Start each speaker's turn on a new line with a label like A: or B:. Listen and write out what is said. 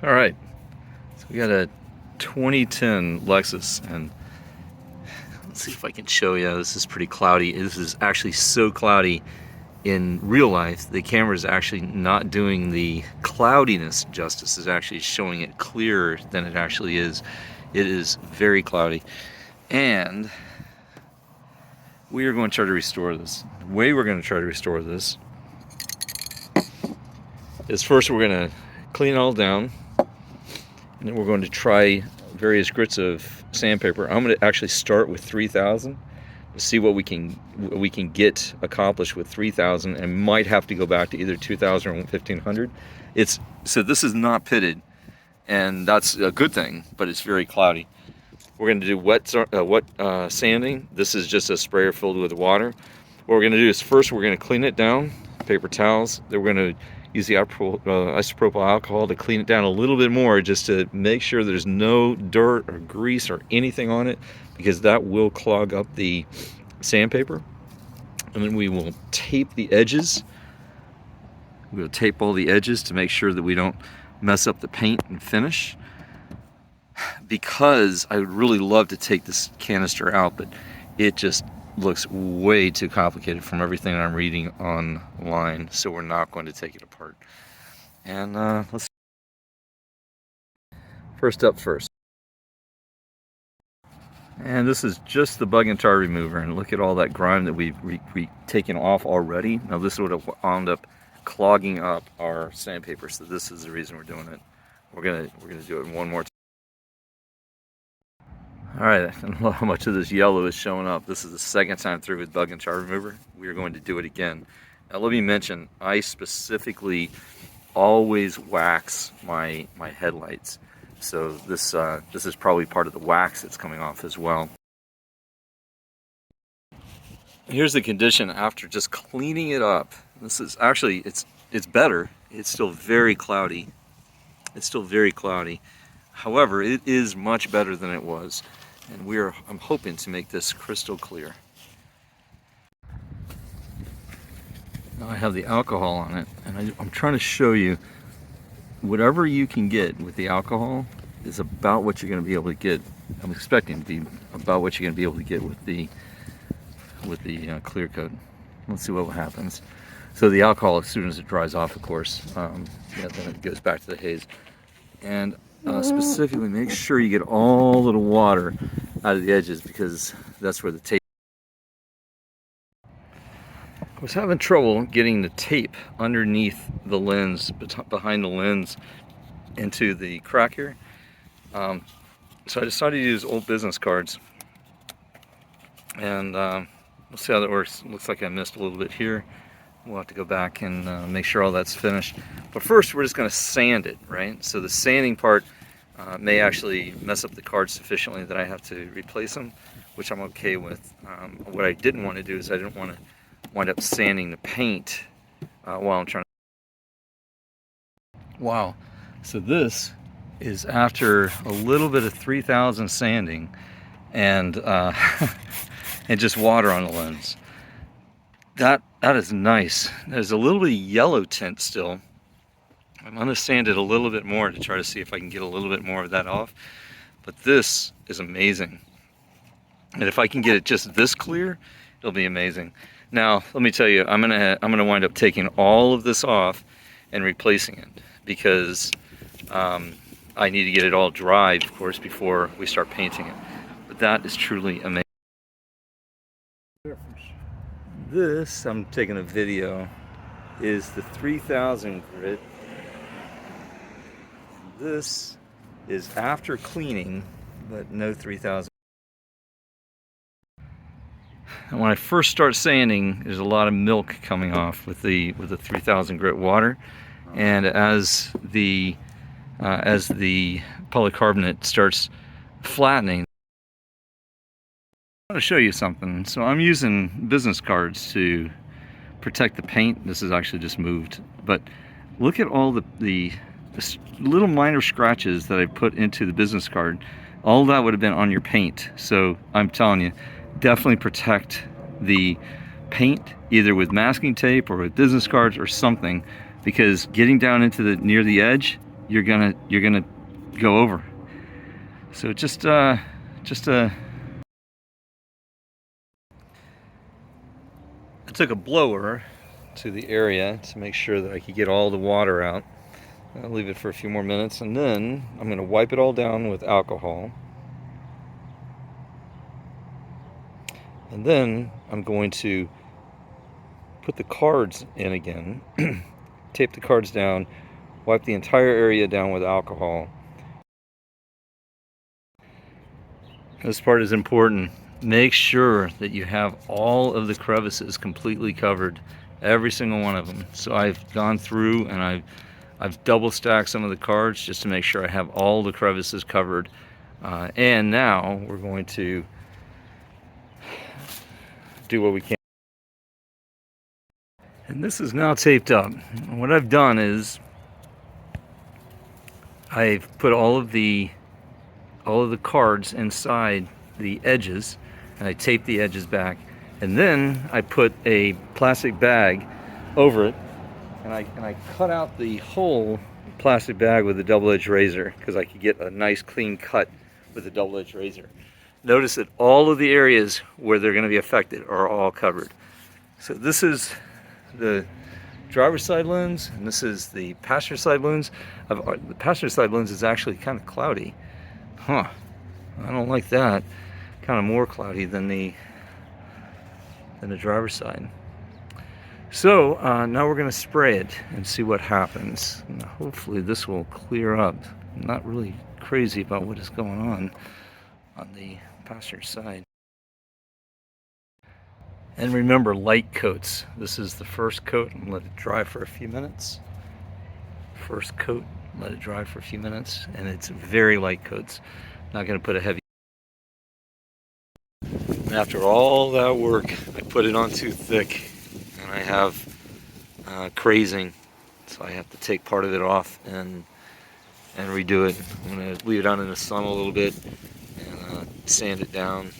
A: All right, so we got a 2010 Lexus, and let's see if I can show you. This is pretty cloudy. This is actually so cloudy in real life. The camera is actually not doing the cloudiness justice. It's actually showing it clearer than it actually is. It is very cloudy, and we are going to try to restore this. The way we're going to try to restore this is first we're going to clean it all down, and then we're going to try various grits of sandpaper. I'm going to actually start with 3000 to see what we can get accomplished with 3000, and might have to go back to either 2000 or 1500. So this is not pitted, and that's a good thing, but it's very cloudy. We're going to do wet sanding. This is just a sprayer filled with water. What we're going to do is first we're going to clean it down, paper towels. Then we're going to use the isopropyl alcohol to clean it down a little bit more, just to make sure there's no dirt or grease or anything on it, because that will clog up the sandpaper. And then we will tape the edges. We'll tape all the edges to make sure that we don't mess up the paint and finish. Because I would really love to take this canister out, but it just looks way too complicated from everything I'm reading online, so we're not going to take it apart. And let's first up first. And this is just the bug and tar remover, and look at all that grime that we've taken off already. Now this would have wound up clogging up our sandpaper, so this is the reason we're doing it. We're gonna do it one more time. All right, I don't know how much of this yellow is showing up. This is the second time through with bug and tar remover. We are going to do it again. Now let me mention, I specifically always wax my headlights. So this is probably part of the wax that's coming off as well. Here's the condition after just cleaning it up. This is actually, it's better. It's still very cloudy. It's still very cloudy. However, it is much better than it was, and I'm hoping to make this crystal clear. Now I have the alcohol on it, and I'm trying to show you whatever you can get with the alcohol is about what you're going to be able to get. I'm expecting to be about what you're going to be able to get with the clear coat. Let's see what happens. So the alcohol, as soon as it dries off, of course, then it goes back to the haze. And specifically, make sure you get all the water out of the edges, because that's where the tape. I was having trouble getting the tape underneath the lens, behind the lens, into the crack here. So I decided to use old business cards, and we'll see how that works. Looks like I missed a little bit here. We'll have to go back and make sure all that's finished. But first, we're just going to sand it, right? So the sanding part may actually mess up the cards sufficiently that I have to replace them, which I'm okay with. What I didn't want to do is I didn't want to wind up sanding the paint while I'm trying to... Wow. So this is after a little bit of 3000 sanding and and just water on the lens. That is nice. There's a little bit of yellow tint still. I'm going to sand it a little bit more to try to see if I can get a little bit more of that off. But this is amazing. And if I can get it just this clear, it'll be amazing. Now, let me tell you, I'm gonna wind up taking all of this off and replacing it, because I need to get it all dry, of course, before we start painting it. But that is truly amazing. This, I'm taking a video, is the 3000 grit. This is after cleaning, but no 3000. And when I first start sanding, there's a lot of milk coming off with the 3000 grit water, and as the polycarbonate starts flattening. I want to show you something. So I'm using business cards to protect the paint. This is actually just moved, but look at all the little minor scratches that I put into the business card. All that would have been on your paint. So I'm telling you, definitely protect the paint either with masking tape or with business cards or something, because getting down into near the edge, you're gonna go over. So just I took a blower to the area to make sure that I could get all the water out. I'll leave it for a few more minutes, and then I'm going to wipe it all down with alcohol. And then I'm going to put the cards in again, tape the cards down, wipe the entire area down with alcohol. This part is important. Make sure that you have all of the crevices completely covered, every single one of them. So I've gone through and I've double stacked some of the cards just to make sure I have all the crevices covered. And now we're going to do what we can. And this is now taped up. And what I've done is I've put all of the cards inside the edges, and I taped the edges back, and then I put a plastic bag over it, and I cut out the whole plastic bag with a double-edged razor because I could get a nice clean cut with a double-edged razor. Notice that all of the areas where they're going to be affected are all covered. So this is the driver's side lens, and this is the passenger side lens. The passenger side lens is actually kind of cloudy. Huh, I don't like that. Kind of more cloudy than the driver's side. So now we're going to spray it and see what happens. And hopefully this will clear up. I'm not really crazy about what is going on the passenger side. And remember, light coats. This is the first coat, and let it dry for a few minutes. First coat, let it dry for a few minutes, and it's very light coats. Not going to put a heavy. And after all that work, I put it on too thick, and I have crazing, so I have to take part of it off and redo it. I'm going to leave it out in the sun a little bit and sand it down.